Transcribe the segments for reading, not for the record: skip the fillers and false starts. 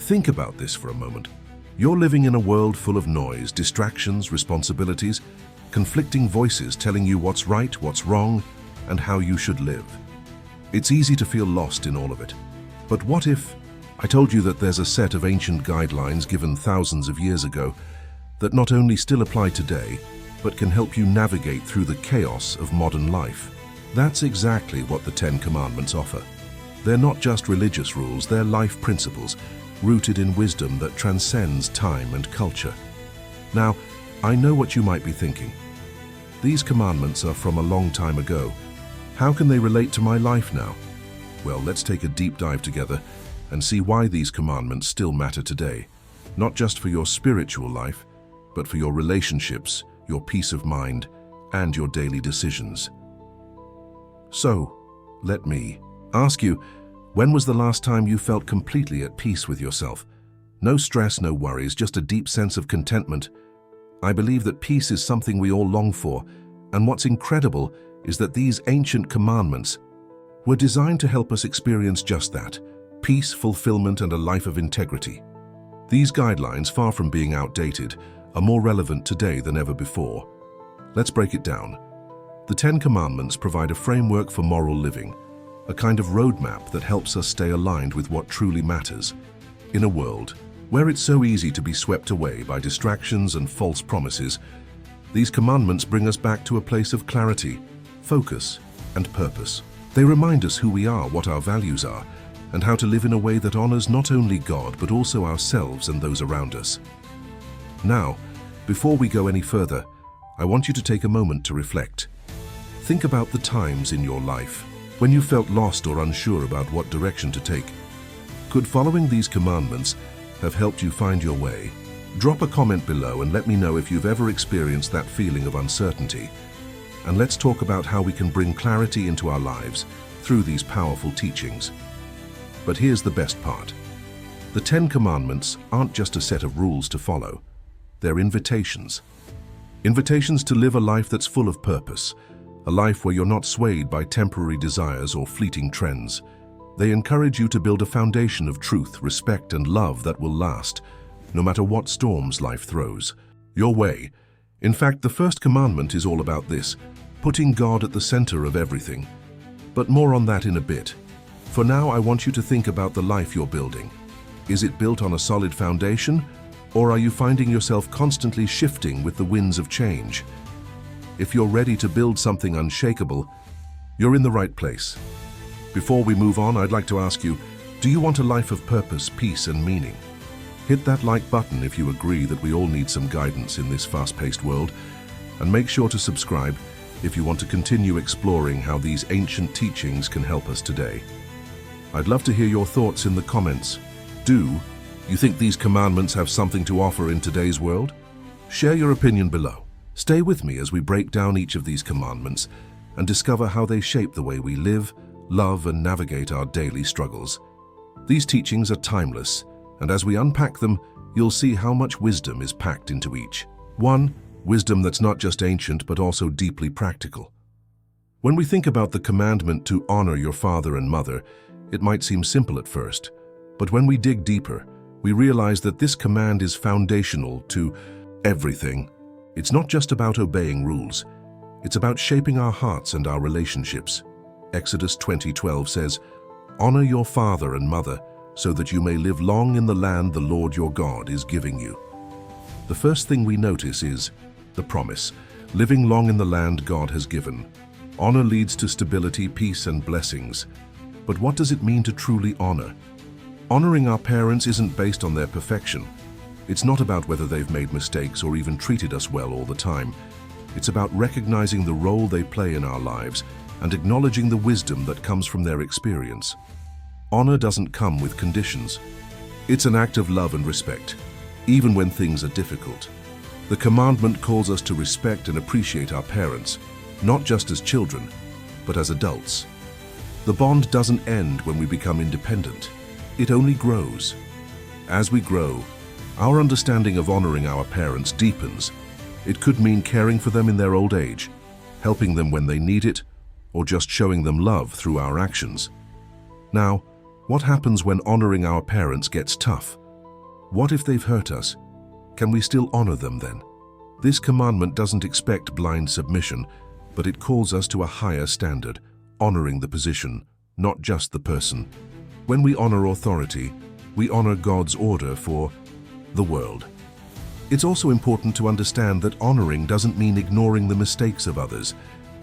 Think about this for a moment. You're living in a world full of noise, distractions, responsibilities, conflicting voices telling you what's right, what's wrong, and how you should live. It's easy to feel lost in all of it. But what if I told you that there's a set of ancient guidelines given thousands of years ago that not only still apply today, but can help you navigate through the chaos of modern life? That's exactly what the Ten Commandments offer. They're not just religious rules, they're life principles, rooted in wisdom that transcends time and culture. Now, I know what you might be thinking. These commandments are from a long time ago. How can they relate to my life now? Well, let's take a deep dive together and see why these commandments still matter today, not just for your spiritual life, but for your relationships, your peace of mind, and your daily decisions. So, let me ask you, when was the last time you felt completely at peace with yourself? No stress, no worries, just a deep sense of contentment. I believe that peace is something we all long for, and what's incredible is that these ancient commandments were designed to help us experience just that: peace, fulfillment, and a life of integrity. These guidelines, far from being outdated, are more relevant today than ever before. Let's break it down. The Ten Commandments provide a framework for moral living, a kind of roadmap that helps us stay aligned with what truly matters. In a world where it's so easy to be swept away by distractions and false promises, these commandments bring us back to a place of clarity, focus, and purpose. They remind us who we are, what our values are, and how to live in a way that honors not only God but also ourselves and those around us. Now, before we go any further, I want you to take a moment to reflect. Think about the times in your life when you felt lost or unsure about what direction to take. Could following these commandments have helped you find your way? Drop a comment below and let me know if you've ever experienced that feeling of uncertainty. And let's talk about how we can bring clarity into our lives through these powerful teachings. But here's the best part. The Ten Commandments aren't just a set of rules to follow. They're invitations. Invitations to live a life that's full of purpose, a life where you're not swayed by temporary desires or fleeting trends. They encourage you to build a foundation of truth, respect, and love that will last, no matter what storms life throws your way. In fact, the first commandment is all about this, putting God at the center of everything. But more on that in a bit. For now, I want you to think about the life you're building. Is it built on a solid foundation, or are you finding yourself constantly shifting with the winds of change? If you're ready to build something unshakable, you're in the right place. Before we move on, I'd like to ask you, do you want a life of purpose, peace, and meaning? Hit that like button if you agree that we all need some guidance in this fast-paced world, and make sure to subscribe if you want to continue exploring how these ancient teachings can help us today. I'd love to hear your thoughts in the comments. Do you think these commandments have something to offer in today's world? Share your opinion below. Stay with me as we break down each of these commandments and discover how they shape the way we live, love, and navigate our daily struggles. These teachings are timeless, and as we unpack them, you'll see how much wisdom is packed into each. 1. Wisdom that's not just ancient but also deeply practical. When we think about the commandment to honor your father and mother, it might seem simple at first, but when we dig deeper, we realize that this command is foundational to everything. It's not just about obeying rules. It's about shaping our hearts and our relationships. Exodus 20:12 says, "Honor your father and mother, so that you may live long in the land the Lord your God is giving you." The first thing we notice is the promise, living long in the land God has given. Honor leads to stability, peace, and blessings. But what does it mean to truly honor? Honoring our parents isn't based on their perfection. It's not about whether they've made mistakes or even treated us well all the time. It's about recognizing the role they play in our lives and acknowledging the wisdom that comes from their experience. Honor doesn't come with conditions. It's an act of love and respect, even when things are difficult. The commandment calls us to respect and appreciate our parents, not just as children, but as adults. The bond doesn't end when we become independent. It only grows. As we grow, our understanding of honoring our parents deepens. It could mean caring for them in their old age, helping them when they need it, or just showing them love through our actions. Now, what happens when honoring our parents gets tough? What if they've hurt us? Can we still honor them then? This commandment doesn't expect blind submission, but it calls us to a higher standard, honoring the position, not just the person. When we honor authority, we honor God's order for the world. It's also important to understand that honoring doesn't mean ignoring the mistakes of others.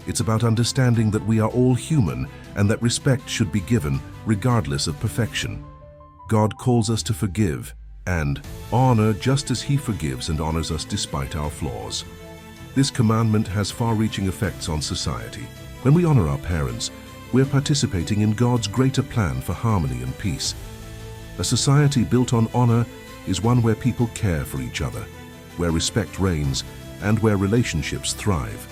It's about understanding that we are all human and that respect should be given regardless of perfection. God calls us to forgive and honor just as He forgives and honors us despite our flaws. This commandment has far-reaching effects on society. When we honor our parents, we're participating in God's greater plan for harmony and peace. A society built on honor is one where people care for each other, where respect reigns, and where relationships thrive.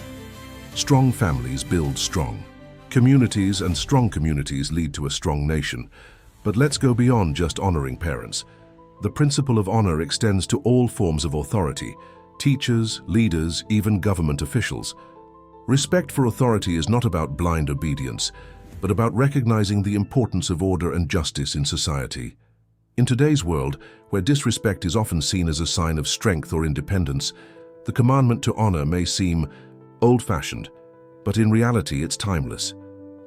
Strong families build strong communities, and strong communities lead to a strong nation. But let's go beyond just honoring parents. The principle of honor extends to all forms of authority: teachers, leaders, even government officials. Respect for authority is not about blind obedience, but about recognizing the importance of order and justice in society. In today's world, where disrespect is often seen as a sign of strength or independence, the commandment to honor may seem old-fashioned, but in reality it's timeless.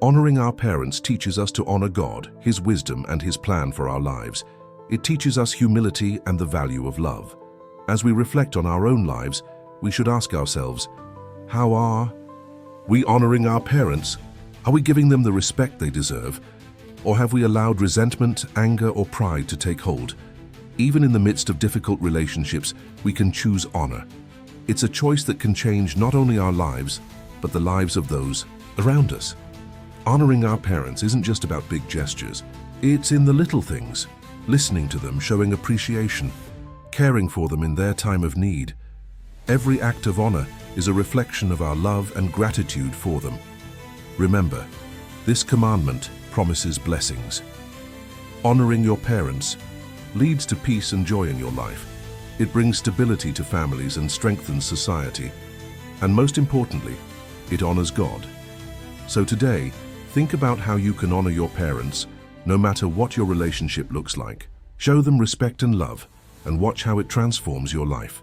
Honoring our parents teaches us to honor God, His wisdom, and His plan for our lives. It teaches us humility and the value of love. As we reflect on our own lives, we should ask ourselves, how are we honoring our parents? Are we giving them the respect they deserve? Or have we allowed resentment, anger, or pride to take hold? Even in the midst of difficult relationships, we can choose honor. It's a choice that can change not only our lives, but the lives of those around us. Honoring our parents isn't just about big gestures. It's in the little things: listening to them, showing appreciation, caring for them in their time of need. Every act of honor is a reflection of our love and gratitude for them. Remember, this commandment promises blessings. Honoring your parents leads to peace and joy in your life. It brings stability to families and strengthens society. And most importantly, it honors God. So today, think about how you can honor your parents, no matter what your relationship looks like. Show them respect and love, and watch how it transforms your life.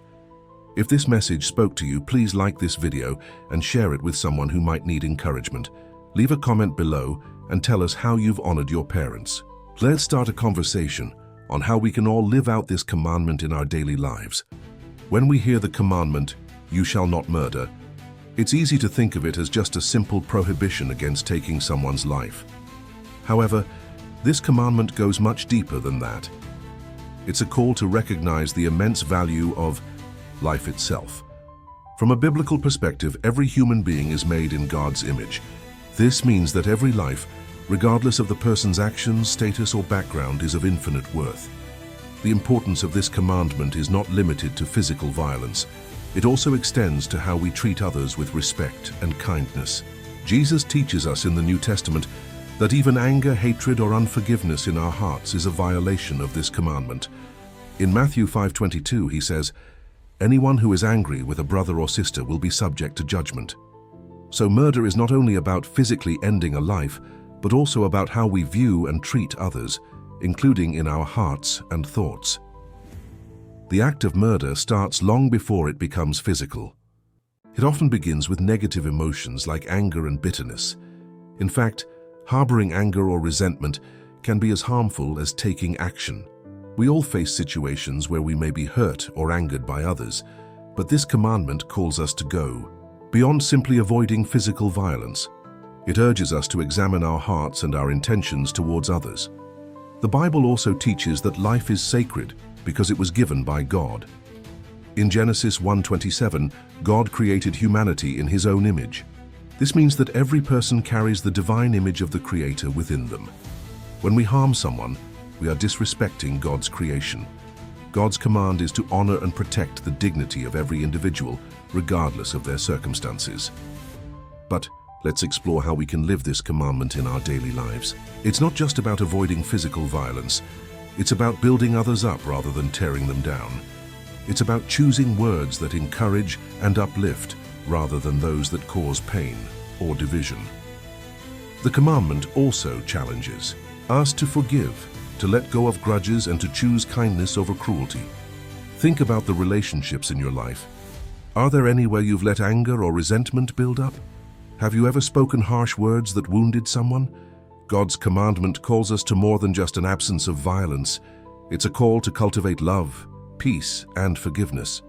If this message spoke to you, please like this video and share it with someone who might need encouragement. Leave a comment below and tell us how you've honored your parents. Let's start a conversation on how we can all live out this commandment in our daily lives. When we hear the commandment, "You shall not murder," it's easy to think of it as just a simple prohibition against taking someone's life. However, this commandment goes much deeper than that. It's a call to recognize the immense value of life itself. From a biblical perspective, every human being is made in God's image. This means that every life, regardless of the person's actions, status, or background, is of infinite worth. The importance of this commandment is not limited to physical violence. It also extends to how we treat others with respect and kindness. Jesus teaches us in the New Testament that even anger, hatred, or unforgiveness in our hearts is a violation of this commandment. In Matthew 5:22, He says, "Anyone who is angry with a brother or sister will be subject to judgment." So murder is not only about physically ending a life, but also about how we view and treat others, including in our hearts and thoughts. The act of murder starts long before it becomes physical. It often begins with negative emotions like anger and bitterness. In fact, harboring anger or resentment can be as harmful as taking action. We all face situations where we may be hurt or angered by others, but this commandment calls us to go beyond simply avoiding physical violence. It urges us to examine our hearts and our intentions towards others. The Bible also teaches that life is sacred because it was given by God. In Genesis 1:27, God created humanity in His own image. This means that every person carries the divine image of the Creator within them. When we harm someone, we are disrespecting God's creation. God's command is to honor and protect the dignity of every individual, regardless of their circumstances. But let's explore how we can live this commandment in our daily lives. It's not just about avoiding physical violence. It's about building others up rather than tearing them down. It's about choosing words that encourage and uplift rather than those that cause pain or division. The commandment also challenges us to forgive, to let go of grudges and to choose kindness over cruelty. Think about the relationships in your life. Are there any where you've let anger or resentment build up? Have you ever spoken harsh words that wounded someone? God's commandment calls us to more than just an absence of violence. It's a call to cultivate love, peace, and forgiveness.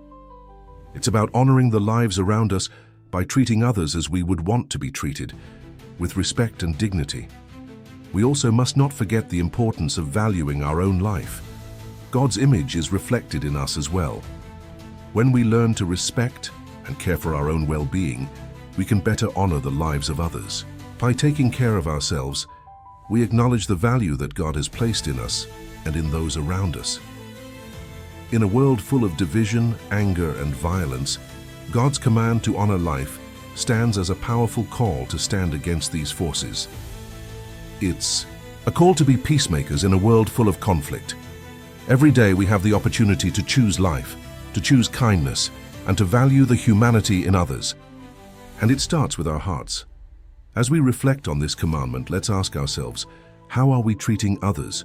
It's about honoring the lives around us by treating others as we would want to be treated, with respect and dignity. We also must not forget the importance of valuing our own life. God's image is reflected in us as well. When we learn to respect and care for our own well-being, we can better honor the lives of others. By taking care of ourselves, we acknowledge the value that God has placed in us and in those around us. In a world full of division, anger, and violence, God's command to honor life stands as a powerful call to stand against these forces. It's a call to be peacemakers in a world full of conflict. Every day we have the opportunity to choose life, to choose kindness, and to value the humanity in others. And it starts with our hearts. As we reflect on this commandment, let's ask ourselves, how are we treating others?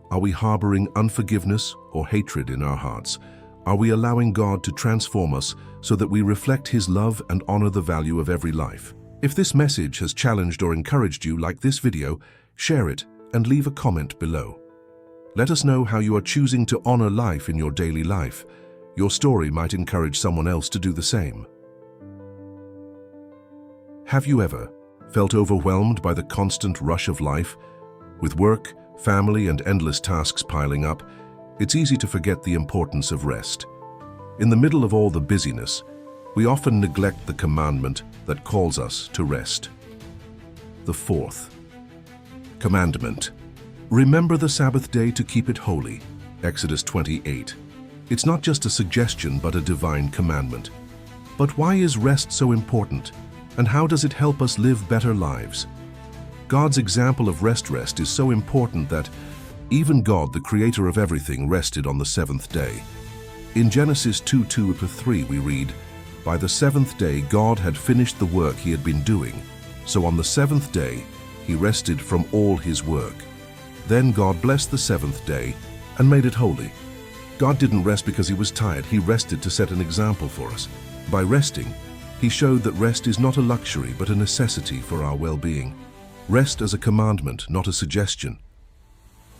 Are we harboring unforgiveness or hatred in our hearts? Are we allowing God to transform us so that we reflect His love and honor the value of every life? If this message has challenged or encouraged you like this video, share it and leave a comment below. Let us know how you are choosing to honor life in your daily life. Your story might encourage someone else to do the same. Have you ever felt overwhelmed by the constant rush of life? With work, family, and endless tasks piling up, it's easy to forget the importance of rest. In the middle of all the busyness, we often neglect the commandment that calls us to rest. The fourth commandment. Remember the Sabbath day to keep it holy. Exodus 28. It's not just a suggestion, but a divine commandment. But why is rest so important? And how does it help us live better lives? God's example of rest is so important that even God, the creator of everything, rested on the seventh day. In Genesis 2:2-3 we read, "By the seventh day God had finished the work He had been doing. So on the seventh day He rested from all His work. Then God blessed the seventh day and made it holy." God didn't rest because He was tired. He rested to set an example for us. By resting, He showed that rest is not a luxury but a necessity for our well-being. Rest as a commandment, not a suggestion.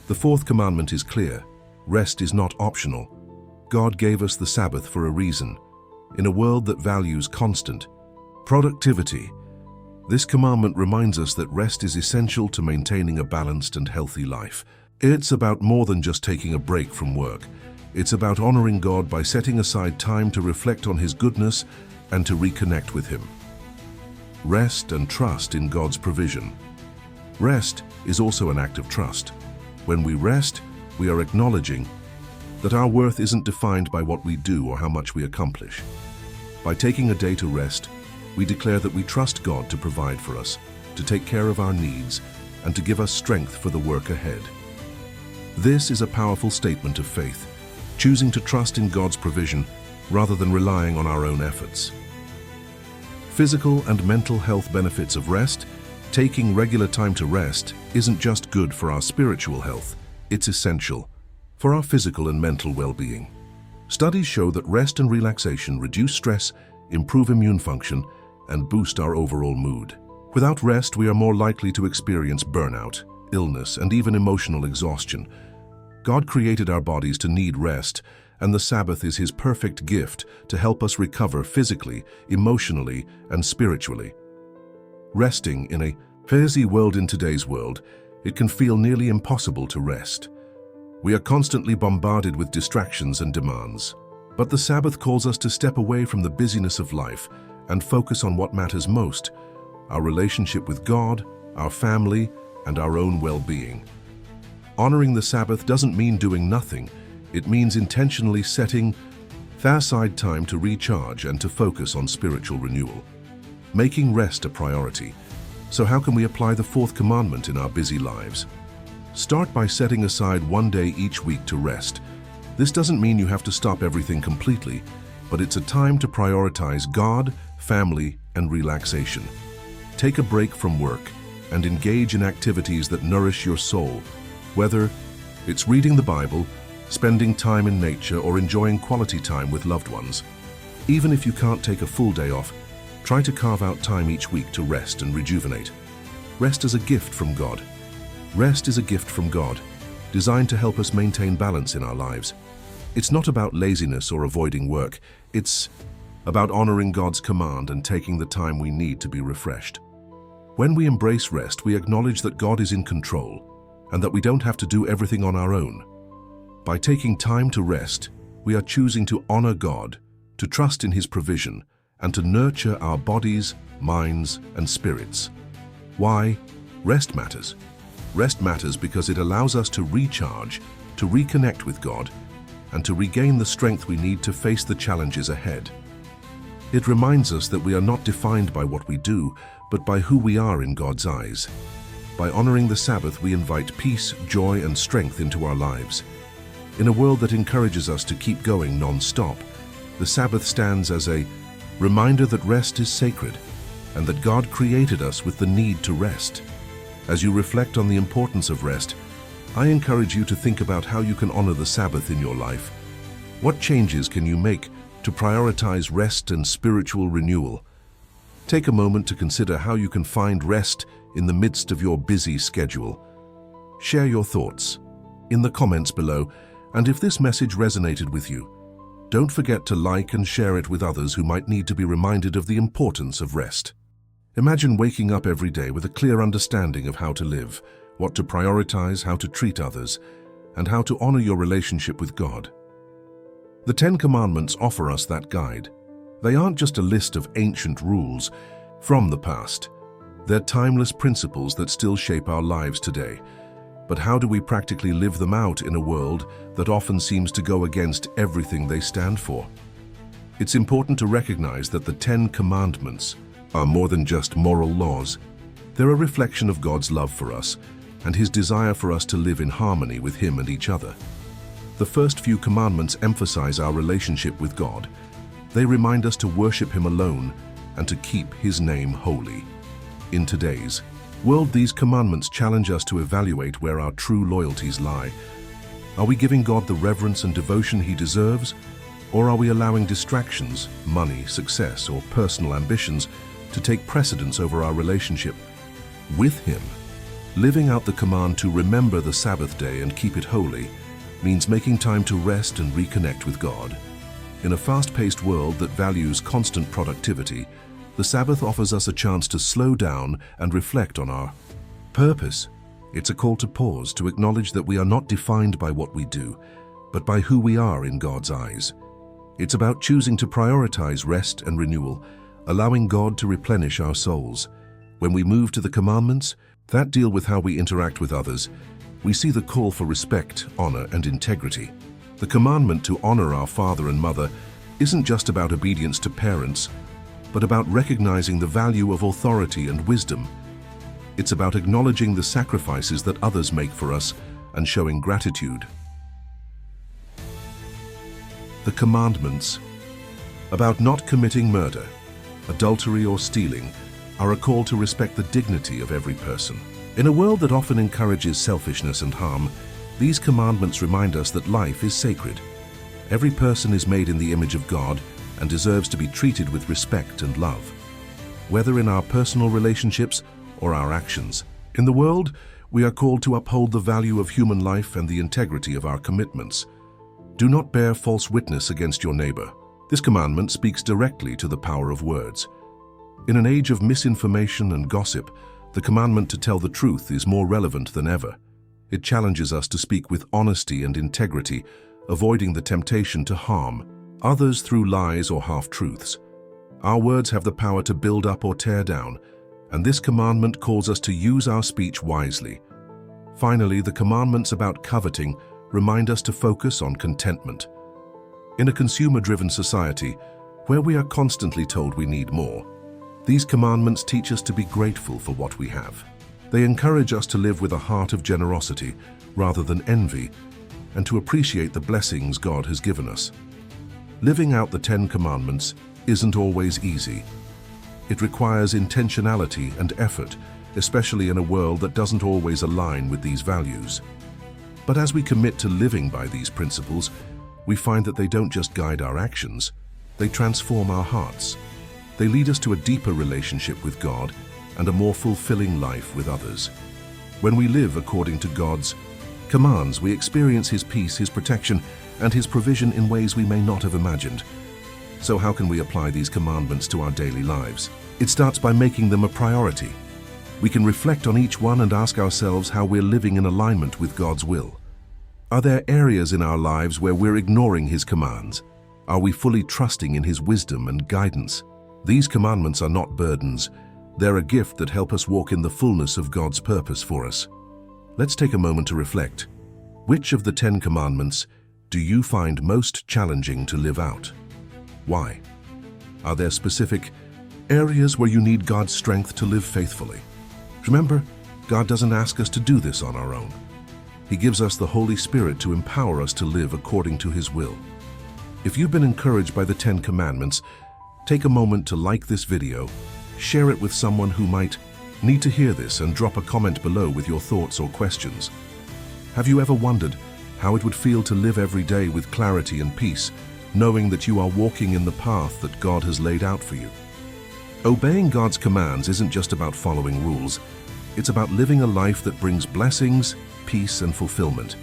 The fourth commandment is clear. Rest is not optional. God gave us the Sabbath for a reason. In a world that values constant productivity, this commandment reminds us that rest is essential to maintaining a balanced and healthy life. It's about more than just taking a break from work. It's about honoring God by setting aside time to reflect on His goodness and to reconnect with Him. Rest and trust in God's provision. Rest is also an act of trust. When we rest, we are acknowledging that our worth isn't defined by what we do or how much we accomplish. By taking a day to rest, we declare that we trust God to provide for us, to take care of our needs, and to give us strength for the work ahead. This is a powerful statement of faith, choosing to trust in God's provision rather than relying on our own efforts. Physical and mental health benefits of rest. Taking regular time to rest isn't just good for our spiritual health, it's essential for our physical and mental well-being. Studies show that rest and relaxation reduce stress, improve immune function, and boost our overall mood. Without rest, we are more likely to experience burnout, illness, and even emotional exhaustion. God created our bodies to need rest, and the Sabbath is His perfect gift to help us recover physically, emotionally, and spiritually. Resting in a busy world in today's world, it can feel nearly impossible to rest. We are constantly bombarded with distractions and demands. But the Sabbath calls us to step away from the busyness of life and focus on what matters most: our relationship with God, our family, and our own well-being. Honoring the Sabbath doesn't mean doing nothing. It means intentionally setting aside time to recharge and to focus on spiritual renewal. Making rest a priority. So how can we apply the fourth commandment in our busy lives? Start by setting aside one day each week to rest. This doesn't mean you have to stop everything completely, but it's a time to prioritize God, family, and relaxation. Take a break from work and engage in activities that nourish your soul, whether It's reading the Bible, spending time in nature, or enjoying quality time with loved ones. Even if you can't take a full day off, try to carve out time each week to rest and rejuvenate. Rest is a gift from God. Rest is a gift from God, designed to help us maintain balance in our lives. It's not about laziness or avoiding work. It's about honoring God's command and taking the time we need to be refreshed. When we embrace rest, we acknowledge that God is in control and that we don't have to do everything on our own. By taking time to rest, we are choosing to honor God, to trust in His provision, and to nurture our bodies, minds, and spirits. Why? Rest matters. Rest matters because it allows us to recharge, to reconnect with God, and to regain the strength we need to face the challenges ahead. It reminds us that we are not defined by what we do, but by who we are in God's eyes. By honoring the Sabbath, we invite peace, joy, and strength into our lives. In a world that encourages us to keep going non-stop, the Sabbath stands as a reminder that rest is sacred and that God created us with the need to rest. As you reflect on the importance of rest, I encourage you to think about how you can honor the Sabbath in your life. What changes can you make to prioritize rest and spiritual renewal? Take a moment to consider how you can find rest in the midst of your busy schedule. Share your thoughts in the comments below, and if this message resonated with you, don't forget to like and share it with others who might need to be reminded of the importance of rest. Imagine waking up every day with a clear understanding of how to live, what to prioritize, how to treat others, and how to honor your relationship with God. The Ten Commandments offer us that guide. They aren't just a list of ancient rules from the past. They're timeless principles that still shape our lives today. But how do we practically live them out in a world that often seems to go against everything they stand for? It's important to recognize that the Ten Commandments are more than just moral laws. They're a reflection of God's love for us and His desire for us to live in harmony with Him and each other. The first few commandments emphasize our relationship with God. They remind us to worship Him alone and to keep His name holy. In today's world, these commandments challenge us to evaluate where our true loyalties lie. Are we giving God the reverence and devotion He deserves, or are we allowing distractions, money, success, or personal ambitions to take precedence over our relationship with Him? Living out the command to remember the Sabbath day and keep it holy means making time to rest and reconnect with God. In a fast-paced world that values constant productivity, the Sabbath offers us a chance to slow down and reflect on our purpose. It's a call to pause, to acknowledge that we are not defined by what we do, but by who we are in God's eyes. It's about choosing to prioritize rest and renewal, allowing God to replenish our souls. When we move to the commandments that deal with how we interact with others, we see the call for respect, honor, and integrity. The commandment to honor our father and mother isn't just about obedience to parents, but about recognizing the value of authority and wisdom. It's about acknowledging the sacrifices that others make for us and showing gratitude. The commandments about not committing murder, adultery, or stealing are a call to respect the dignity of every person. In a world that often encourages selfishness and harm, these commandments remind us that life is sacred. Every person is made in the image of God and deserves to be treated with respect and love, whether in our personal relationships or our actions. In the world, we are called to uphold the value of human life and the integrity of our commitments. Do not bear false witness against your neighbor. This commandment speaks directly to the power of words. In an age of misinformation and gossip, the commandment to tell the truth is more relevant than ever. It challenges us to speak with honesty and integrity, avoiding the temptation to harm others through lies or half-truths. Our words have the power to build up or tear down, and this commandment calls us to use our speech wisely. Finally, the commandments about coveting remind us to focus on contentment. In a consumer-driven society, where we are constantly told we need more, these commandments teach us to be grateful for what we have. They encourage us to live with a heart of generosity rather than envy, and to appreciate the blessings God has given us. Living out the Ten Commandments isn't always easy. It requires intentionality and effort, especially in a world that doesn't always align with these values. But as we commit to living by these principles, we find that they don't just guide our actions, they transform our hearts. They lead us to a deeper relationship with God and a more fulfilling life with others. When we live according to God's commands, we experience His peace, His protection, and His provision in ways we may not have imagined. So how can we apply these commandments to our daily lives? It starts by making them a priority. We can reflect on each one and ask ourselves how we're living in alignment with God's will. Are there areas in our lives where we're ignoring His commands? Are we fully trusting in His wisdom and guidance? These commandments are not burdens. They're a gift that help us walk in the fullness of God's purpose for us. Let's take a moment to reflect. Which of the 10 commandments do you find most challenging to live out? Why? Are there specific areas where you need God's strength to live faithfully? Remember, God doesn't ask us to do this on our own. He gives us the Holy Spirit to empower us to live according to His will. If you've been encouraged by the 10 Commandments, take a moment to like this video, share it with someone who might need to hear this, and drop a comment below with your thoughts or questions. Have you ever wondered how it would feel to live every day with clarity and peace, knowing that you are walking in the path that God has laid out for you? Obeying God's commands isn't just about following rules. It's about living a life that brings blessings, peace, and fulfillment.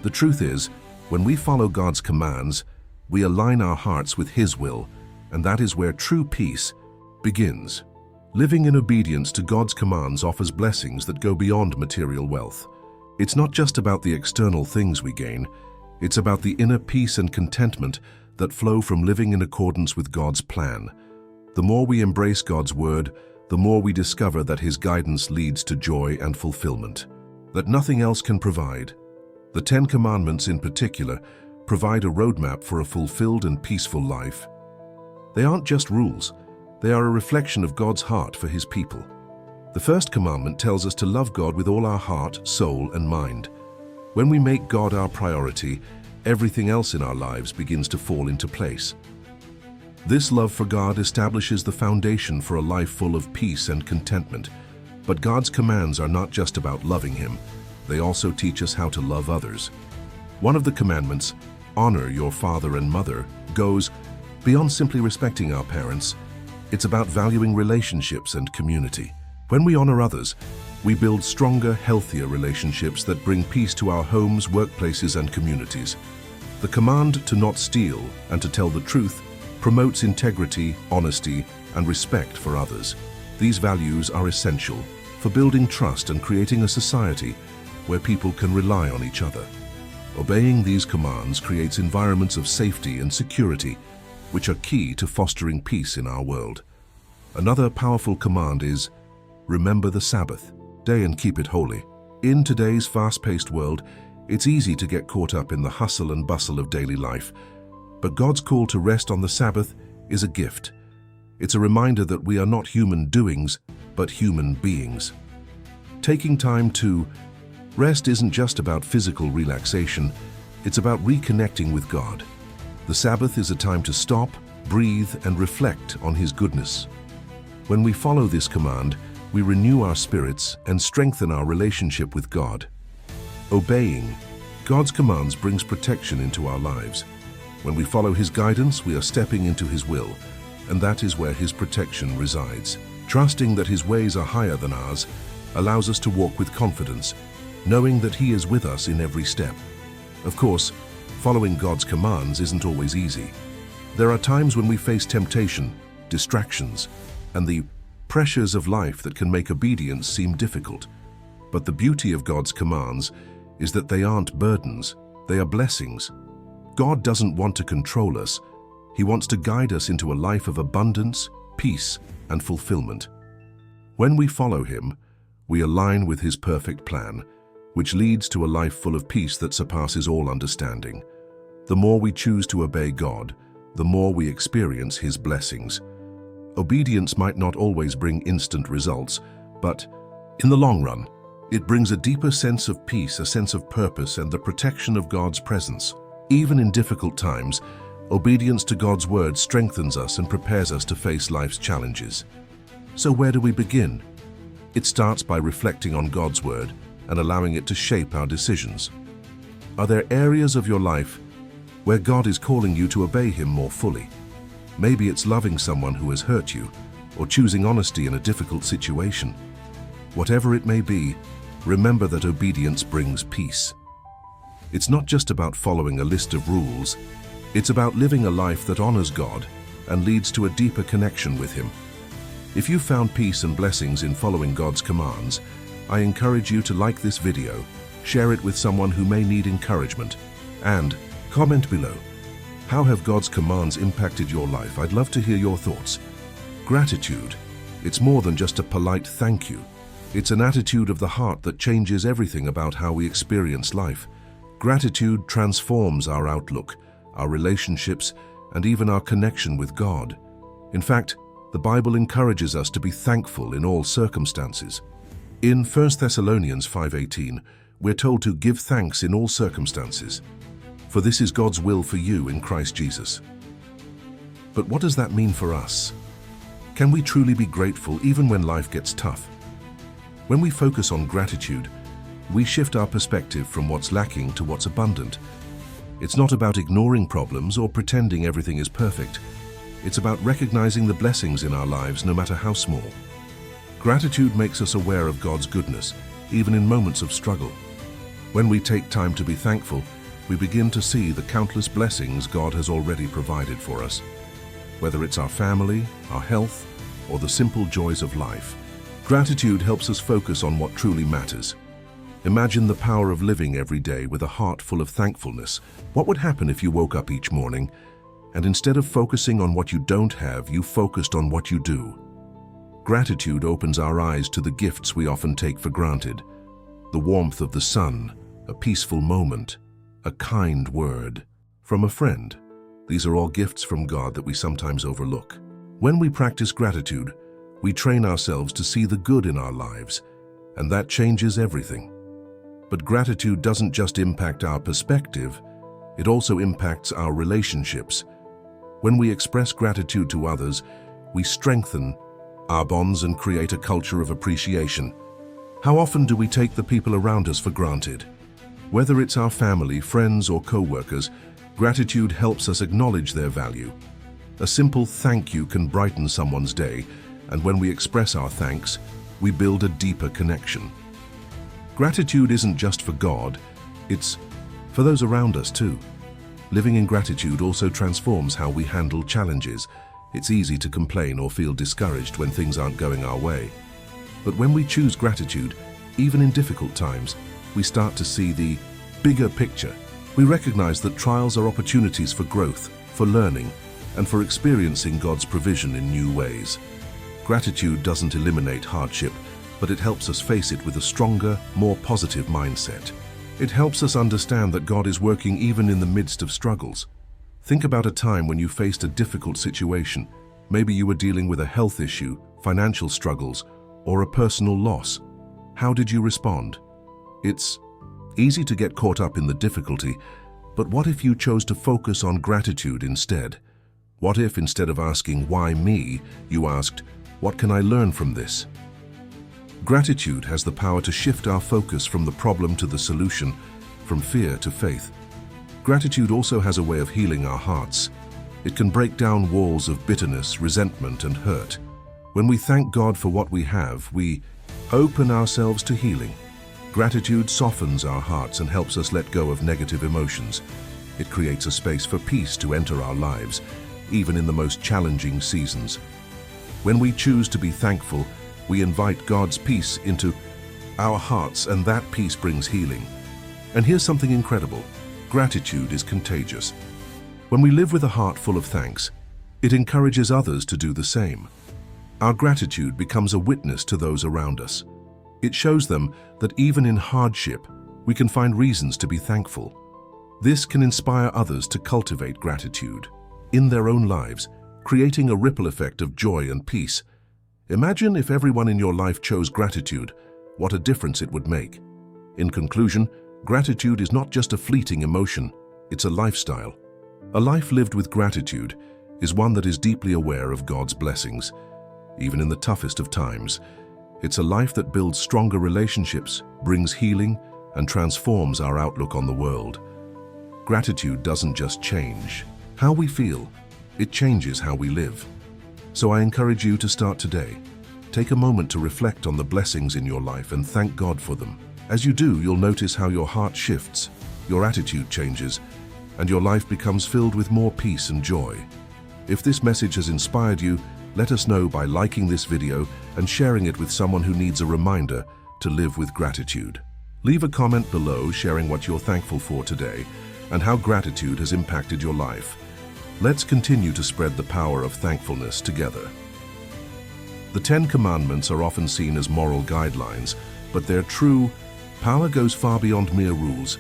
The truth is, when we follow God's commands, we align our hearts with His will, and that is where true peace begins. Living in obedience to God's commands offers blessings that go beyond material wealth. It's not just about the external things we gain, it's about the inner peace and contentment that flow from living in accordance with God's plan. The more we embrace God's word, the more we discover that His guidance leads to joy and fulfillment that nothing else can provide. The 10 Commandments in particular provide a roadmap for a fulfilled and peaceful life. They aren't just rules, they are a reflection of God's heart for His people. The first commandment tells us to love God with all our heart, soul, and mind. When we make God our priority, everything else in our lives begins to fall into place. This love for God establishes the foundation for a life full of peace and contentment. But God's commands are not just about loving Him, they also teach us how to love others. One of the commandments, honor your father and mother, goes beyond simply respecting our parents. It's about valuing relationships and community. When we honor others, we build stronger, healthier relationships that bring peace to our homes, workplaces, and communities. The command to not steal and to tell the truth promotes integrity, honesty, and respect for others. These values are essential for building trust and creating a society where people can rely on each other. Obeying these commands creates environments of safety and security, which are key to fostering peace in our world. Another powerful command is, remember the Sabbath day and keep it holy. In today's fast-paced world, it's easy to get caught up in the hustle and bustle of daily life. But God's call to rest on the Sabbath is a gift. It's a reminder that we are not human doings, but human beings. Taking time to rest isn't just about physical relaxation, it's about reconnecting with God. The Sabbath is a time to stop, breathe, and reflect on His goodness. When we follow this command, we renew our spirits and strengthen our relationship with God. Obeying God's commands brings protection into our lives. When we follow His guidance, we are stepping into His will, and that is where His protection resides. Trusting that His ways are higher than ours allows us to walk with confidence, knowing that He is with us in every step. Of course, following God's commands isn't always easy. There are times when we face temptation, distractions, and the pressures of life that can make obedience seem difficult. But the beauty of God's commands is that they aren't burdens, they are blessings. God doesn't want to control us. He wants to guide us into a life of abundance, peace, and fulfillment. When we follow Him, we align with His perfect plan, which leads to a life full of peace that surpasses all understanding. The more we choose to obey God, the more we experience His blessings. Obedience might not always bring instant results, but in the long run, it brings a deeper sense of peace, a sense of purpose, and the protection of God's presence. Even in difficult times, obedience to God's word strengthens us and prepares us to face life's challenges. So where do we begin? It starts by reflecting on God's word and allowing it to shape our decisions. Are there areas of your life where God is calling you to obey Him more fully? Maybe it's loving someone who has hurt you, or choosing honesty in a difficult situation. Whatever it may be, remember that obedience brings peace. It's not just about following a list of rules, it's about living a life that honors God and leads to a deeper connection with Him. If you found peace and blessings in following God's commands, I encourage you to like this video, share it with someone who may need encouragement, and comment below. How have God's commands impacted your life? I'd love to hear your thoughts. Gratitude. It's more than just a polite thank you. It's an attitude of the heart that changes everything about how we experience life. Gratitude transforms our outlook, our relationships, and even our connection with God. In fact, the Bible encourages us to be thankful in all circumstances. In 1 Thessalonians 5:18, we're told to give thanks in all circumstances, for this is God's will for you in Christ Jesus. But what does that mean for us? Can we truly be grateful even when life gets tough? When we focus on gratitude, we shift our perspective from what's lacking to what's abundant. It's not about ignoring problems or pretending everything is perfect. It's about recognizing the blessings in our lives, no matter how small. Gratitude makes us aware of God's goodness, even in moments of struggle. When we take time to be thankful, we begin to see the countless blessings God has already provided for us. Whether it's our family, our health, or the simple joys of life, gratitude helps us focus on what truly matters. Imagine the power of living every day with a heart full of thankfulness. What would happen if you woke up each morning and instead of focusing on what you don't have, you focused on what you do? Gratitude opens our eyes to the gifts we often take for granted. The warmth of the sun, a peaceful moment, a kind word from a friend. These are all gifts from God that we sometimes overlook. When we practice gratitude, we train ourselves to see the good in our lives, and that changes everything. But gratitude doesn't just impact our perspective, it also impacts our relationships. When we express gratitude to others, we strengthen our bonds and create a culture of appreciation. How often do we take the people around us for granted? Whether it's our family, friends, or co-workers, gratitude helps us acknowledge their value. A simple thank you can brighten someone's day, and when we express our thanks, we build a deeper connection. Gratitude isn't just for God, it's for those around us too. Living in gratitude also transforms how we handle challenges. It's easy to complain or feel discouraged when things aren't going our way. But when we choose gratitude, even in difficult times, we start to see the bigger picture. We recognize that trials are opportunities for growth, for learning, and for experiencing God's provision in new ways. Gratitude doesn't eliminate hardship, but it helps us face it with a stronger, more positive mindset. It helps us understand that God is working even in the midst of struggles. Think about a time when you faced a difficult situation. Maybe you were dealing with a health issue, financial struggles, or a personal loss. How did you respond? It's easy to get caught up in the difficulty, but what if you chose to focus on gratitude instead? What if, instead of asking, "Why me?" you asked, "What can I learn from this?" Gratitude has the power to shift our focus from the problem to the solution, from fear to faith. Gratitude also has a way of healing our hearts. It can break down walls of bitterness, resentment, and hurt. When we thank God for what we have, we open ourselves to healing. Gratitude softens our hearts and helps us let go of negative emotions. It creates a space for peace to enter our lives, even in the most challenging seasons. When we choose to be thankful, we invite God's peace into our hearts, and that peace brings healing. And here's something incredible. Gratitude is contagious. When we live with a heart full of thanks, it encourages others to do the same. Our gratitude becomes a witness to those around us. It shows them that even in hardship, we can find reasons to be thankful. This can inspire others to cultivate gratitude in their own lives, creating a ripple effect of joy and peace. Imagine if everyone in your life chose gratitude, what a difference it would make. In conclusion, gratitude is not just a fleeting emotion, it's a lifestyle. A life lived with gratitude is one that is deeply aware of God's blessings, even in the toughest of times. It's a life that builds stronger relationships, brings healing, and transforms our outlook on the world. Gratitude doesn't just change how we feel, it changes how we live. So I encourage you to start today. Take a moment to reflect on the blessings in your life and thank God for them. As you do, you'll notice how your heart shifts, your attitude changes, and your life becomes filled with more peace and joy. If this message has inspired you, let us know by liking this video and sharing it with someone who needs a reminder to live with gratitude. Leave a comment below sharing what you're thankful for today and how gratitude has impacted your life. Let's continue to spread the power of thankfulness together. The 10 Commandments are often seen as moral guidelines, but their true power goes far beyond mere rules.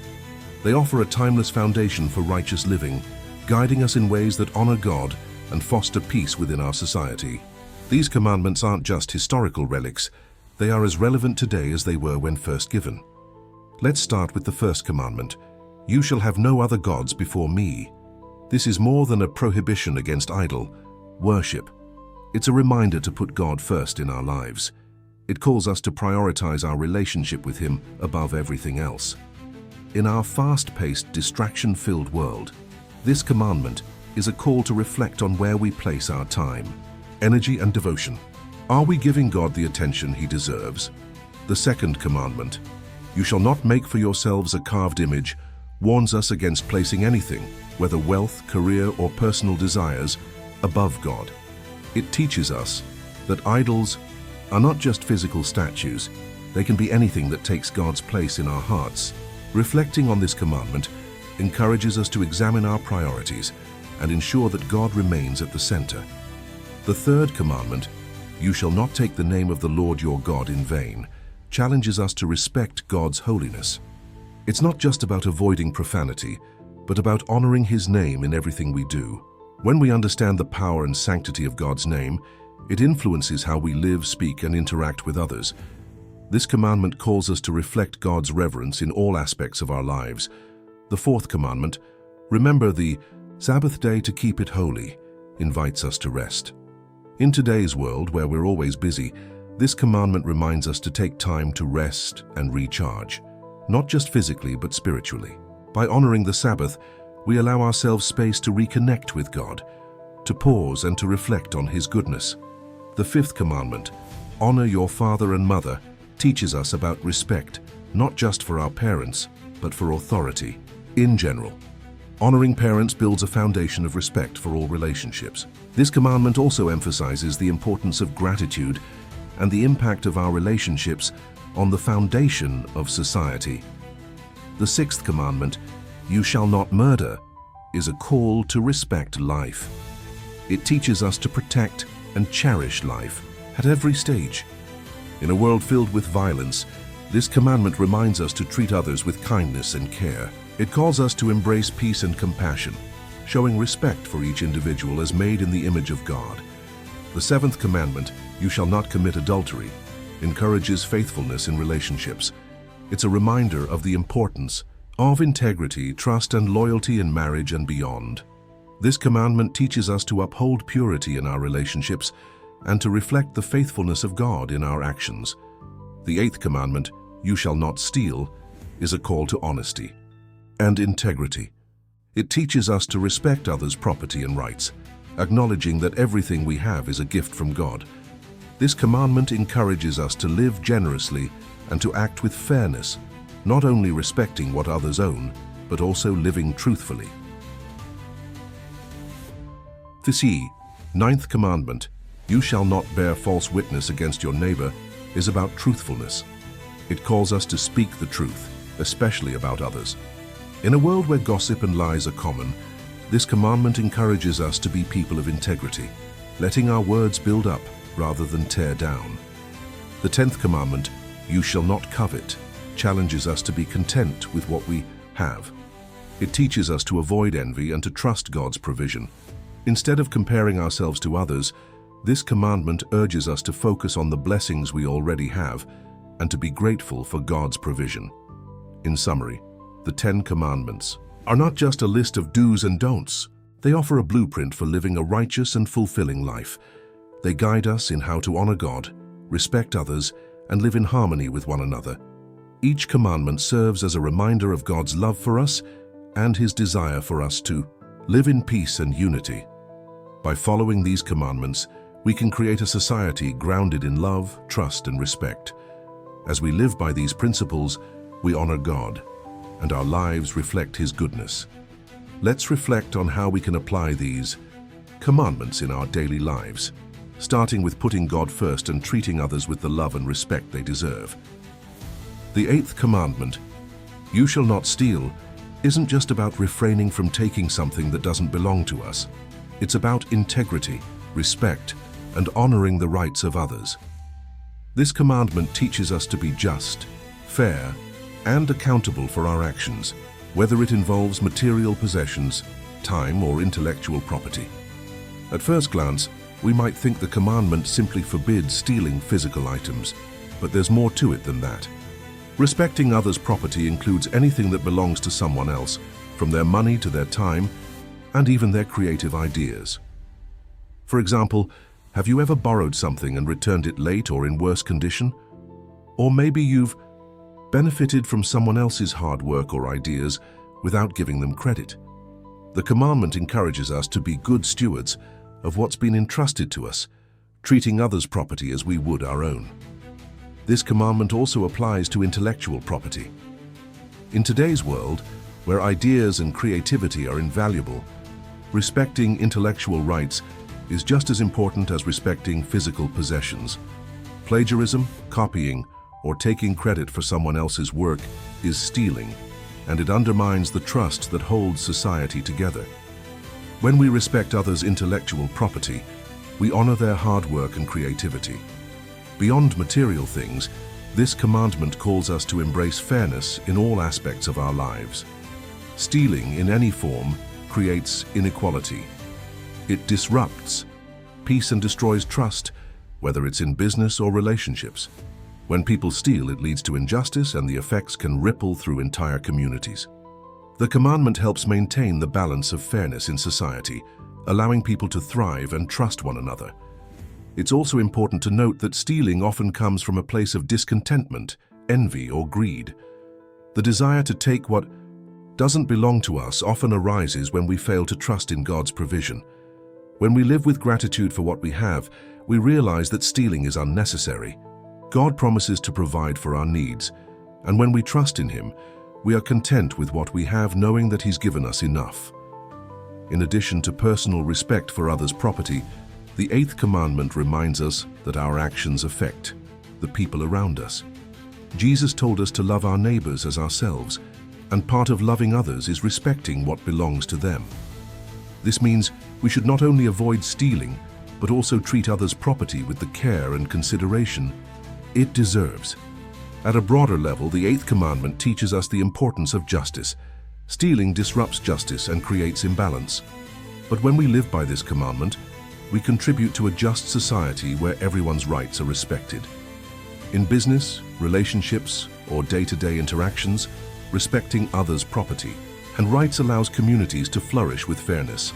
They offer a timeless foundation for righteous living, guiding us in ways that honor God and foster peace within our society. These commandments aren't just historical relics, they are as relevant today as they were when first given. Let's start with the first commandment: "You shall have no other gods before me." This is more than a prohibition against idol worship. It's a reminder to put God first in our lives. It calls us to prioritize our relationship with Him above everything else. In our fast-paced, distraction-filled world, this commandment is a call to reflect on where we place our time, energy, and devotion. Are we giving God the attention He deserves? The second commandment, "You shall not make for yourselves a carved image," warns us against placing anything, whether wealth, career, or personal desires, above God. It teaches us that idols are not just physical statues, they can be anything that takes God's place in our hearts. Reflecting on this commandment encourages us to examine our priorities and ensure that God remains at the center. The third commandment, "You shall not take the name of the Lord your God in vain," challenges us to respect God's holiness. It's not just about avoiding profanity, but about honoring His name in everything we do. When we understand the power and sanctity of God's name, it influences how we live, speak, and interact with others. This commandment calls us to reflect God's reverence in all aspects of our lives. The fourth commandment, "Remember the Sabbath day to keep it holy," invites us to rest. In today's world, where we're always busy, this commandment reminds us to take time to rest and recharge, not just physically but spiritually. By honoring the Sabbath, we allow ourselves space to reconnect with God, to pause and to reflect on His goodness. The fifth commandment, "Honor your father and mother," teaches us about respect, not just for our parents, but for authority in general. Honoring parents builds a foundation of respect for all relationships. This commandment also emphasizes the importance of gratitude and the impact of our relationships on the foundation of society. The sixth commandment, "You shall not murder," is a call to respect life. It teaches us to protect and cherish life at every stage. In a world filled with violence, this commandment reminds us to treat others with kindness and care. It calls us to embrace peace and compassion, showing respect for each individual as made in the image of God. The seventh commandment, "You shall not commit adultery," encourages faithfulness in relationships. It's a reminder of the importance of integrity, trust, and loyalty in marriage and beyond. This commandment teaches us to uphold purity in our relationships and to reflect the faithfulness of God in our actions. The eighth commandment, "You shall not steal," is a call to honesty and integrity. It teaches us to respect others' property and rights, acknowledging that everything we have is a gift from God. This commandment encourages us to live generously and to act with fairness, not only respecting what others own, but also living truthfully. The Ninth Commandment, "You shall not bear false witness against your neighbor," is about truthfulness. It calls us to speak the truth, especially about others. In a world where gossip and lies are common, this commandment encourages us to be people of integrity, letting our words build up rather than tear down. The 10th commandment, "You shall not covet," challenges us to be content with what we have. It teaches us to avoid envy and to trust God's provision. Instead of comparing ourselves to others, this commandment urges us to focus on the blessings we already have and to be grateful for God's provision. In summary, the 10 Commandments are not just a list of do's and don'ts. They offer a blueprint for living a righteous and fulfilling life. They guide us in how to honor God, respect others, and live in harmony with one another. Each commandment serves as a reminder of God's love for us and His desire for us to live in peace and unity. By following these commandments, we can create a society grounded in love, trust, and respect. As we live by these principles, we honor God, and our lives reflect His goodness. Let's reflect on how we can apply these commandments in our daily lives, starting with putting God first and treating others with the love and respect they deserve. The 8th commandment, "You shall not steal," isn't just about refraining from taking something that doesn't belong to us. It's about integrity, respect, and honoring the rights of others. This commandment teaches us to be just, fair, and accountable for our actions, whether it involves material possessions, time, or intellectual property. At first glance, we might think the commandment simply forbids stealing physical items, but there's more to it than that. Respecting others' property includes anything that belongs to someone else, from their money to their time, and even their creative ideas. For example, have you ever borrowed something and returned it late or in worse condition? Or maybe you've benefited from someone else's hard work or ideas without giving them credit. The commandment encourages us to be good stewards of what's been entrusted to us, treating others' property as we would our own. This commandment also applies to intellectual property. In today's world, where ideas and creativity are invaluable, respecting intellectual rights is just as important as respecting physical possessions. Plagiarism, copying, or taking credit for someone else's work is stealing, and it undermines the trust that holds society together. When we respect others' intellectual property, we honor their hard work and creativity. Beyond material things, this commandment calls us to embrace fairness in all aspects of our lives. Stealing in any form creates inequality. It disrupts peace and destroys trust, whether it's in business or relationships. When people steal, it leads to injustice, and the effects can ripple through entire communities. The commandment helps maintain the balance of fairness in society, allowing people to thrive and trust one another. It's also important to note that stealing often comes from a place of discontentment, envy, or greed. The desire to take what doesn't belong to us often arises when we fail to trust in God's provision. When we live with gratitude for what we have, we realize that stealing is unnecessary. God promises to provide for our needs, and when we trust in Him, we are content with what we have, knowing that He's given us enough. In addition to personal respect for others' property, the 8th commandment reminds us that our actions affect the people around us. Jesus told us to love our neighbors as ourselves, and part of loving others is respecting what belongs to them. This means we should not only avoid stealing, but also treat others' property with the care and consideration it deserves. At a broader level, the 8th commandment teaches us the importance of justice. Stealing disrupts justice and creates imbalance. But when we live by this commandment, we contribute to a just society where everyone's rights are respected. In business, relationships, or day-to-day interactions, respecting others' property and rights allows communities to flourish with fairness.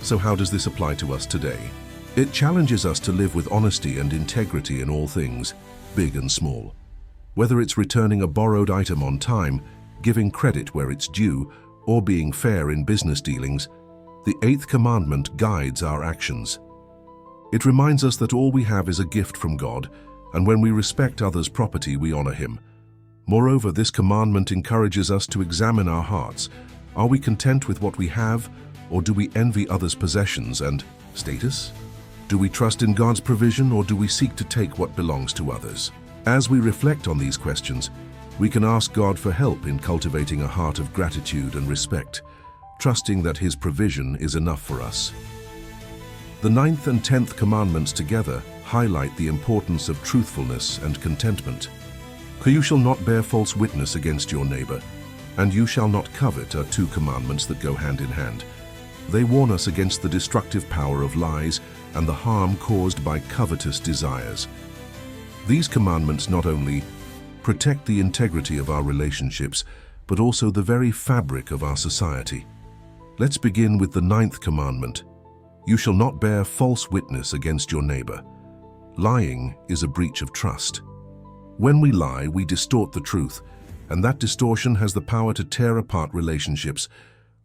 So how does this apply to us today? It challenges us to live with honesty and integrity in all things, big and small. Whether it's returning a borrowed item on time, giving credit where it's due, or being fair in business dealings, the 8th commandment guides our actions. It reminds us that all we have is a gift from God, and when we respect others' property, we honor Him. Moreover, this commandment encourages us to examine our hearts. Are we content with what we have, or do we envy others' possessions and status? Do we trust in God's provision, or do we seek to take what belongs to others? As we reflect on these questions, we can ask God for help in cultivating a heart of gratitude and respect, trusting that His provision is enough for us. The 9th and 10th commandments together highlight the importance of truthfulness and contentment. You shall not bear false witness against your neighbor, and you shall not covet are 2 commandments that go hand in hand. They warn us against the destructive power of lies and the harm caused by covetous desires. These commandments not only protect the integrity of our relationships, but also the very fabric of our society. Let's begin with the 9th commandment. You shall not bear false witness against your neighbor. Lying is a breach of trust. When we lie, we distort the truth, and that distortion has the power to tear apart relationships.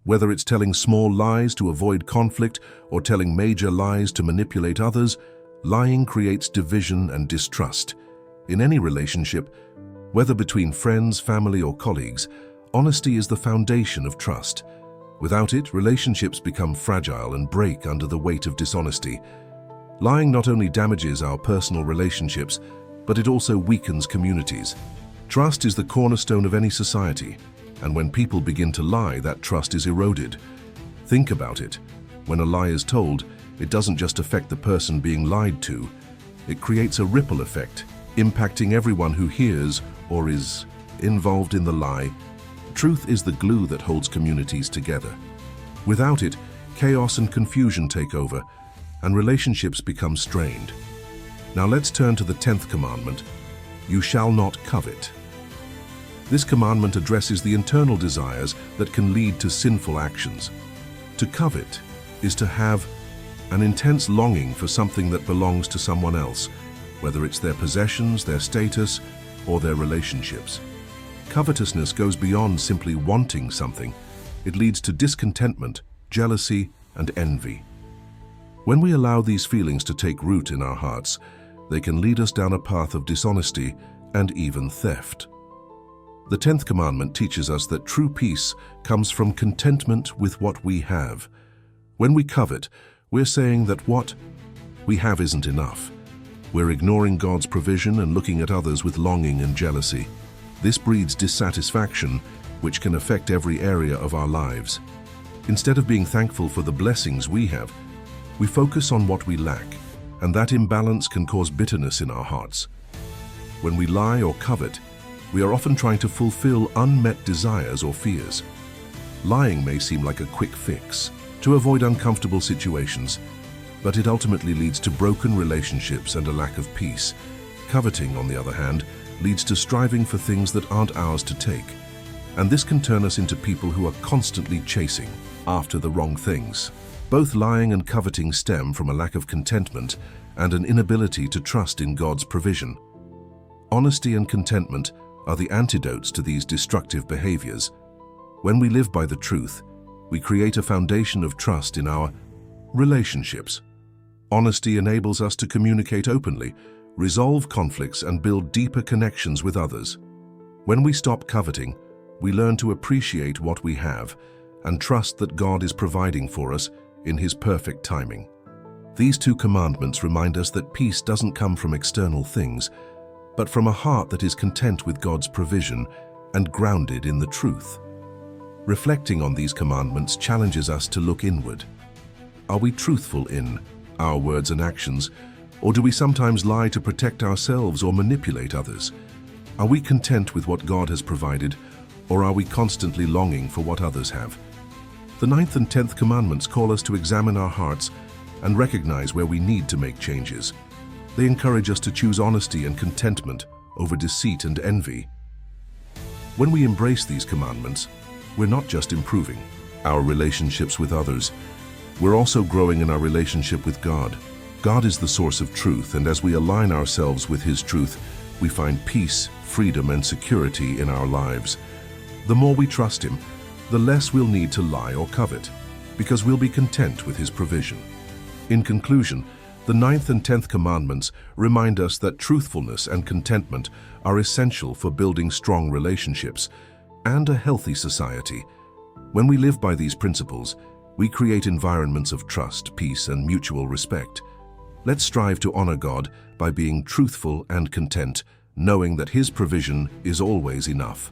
Whether it's telling small lies to avoid conflict or telling major lies to manipulate others, lying creates division and distrust. In any relationship, whether between friends, family, or colleagues, honesty is the foundation of trust. Without it, relationships become fragile and break under the weight of dishonesty. Lying not only damages our personal relationships, but it also weakens communities. Trust is the cornerstone of any society, and when people begin to lie, that trust is eroded. Think about it. When a lie is told, it doesn't just affect the person being lied to. It creates a ripple effect, impacting everyone who hears or is involved in the lie. Truth is the glue that holds communities together. Without it, chaos and confusion take over, and relationships become strained. Now let's turn to the 10th commandment: you shall not covet. This commandment addresses the internal desires that can lead to sinful actions. To covet is to have an intense longing for something that belongs to someone else, whether it's their possessions, their status, or their relationships. Covetousness goes beyond simply wanting something. It leads to discontentment, jealousy, and envy. When we allow these feelings to take root in our hearts, they can lead us down a path of dishonesty and even theft. The 10th commandment teaches us that true peace comes from contentment with what we have. When we covet, we're saying that what we have isn't enough. We're ignoring God's provision and looking at others with longing and jealousy. This breeds dissatisfaction, which can affect every area of our lives. Instead of being thankful for the blessings we have, we focus on what we lack, and that imbalance can cause bitterness in our hearts. When we lie or covet, we are often trying to fulfill unmet desires or fears. Lying may seem like a quick fix to avoid uncomfortable situations, but it ultimately leads to broken relationships and a lack of peace. Coveting, on the other hand, leads to striving for things that aren't ours to take, and this can turn us into people who are constantly chasing after the wrong things. Both lying and coveting stem from a lack of contentment and an inability to trust in God's provision. Honesty and contentment are the antidotes to these destructive behaviors. When we live by the truth, we create a foundation of trust in our relationships. Honesty enables us to communicate openly, resolve conflicts, and build deeper connections with others. When we stop coveting, we learn to appreciate what we have and trust that God is providing for us in His perfect timing. These two commandments remind us that peace doesn't come from external things, but from a heart that is content with God's provision and grounded in the truth. Reflecting on these commandments challenges us to look inward. Are we truthful in our words and actions, or do we sometimes lie to protect ourselves or manipulate others? Are we content with what God has provided, or are we constantly longing for what others have? The 9th and 10th commandments call us to examine our hearts and recognize where we need to make changes. They encourage us to choose honesty and contentment over deceit and envy. When we embrace these commandments, we're not just improving our relationships with others, we're also growing in our relationship with God. God is the source of truth, and as we align ourselves with His truth, we find peace, freedom, and security in our lives. The more we trust Him, the less we'll need to lie or covet, because we'll be content with His provision. In conclusion, the 9th and 10th commandments remind us that truthfulness and contentment are essential for building strong relationships and a healthy society. When we live by these principles, we create environments of trust, peace, and mutual respect. Let's strive to honor God by being truthful and content, knowing that His provision is always enough.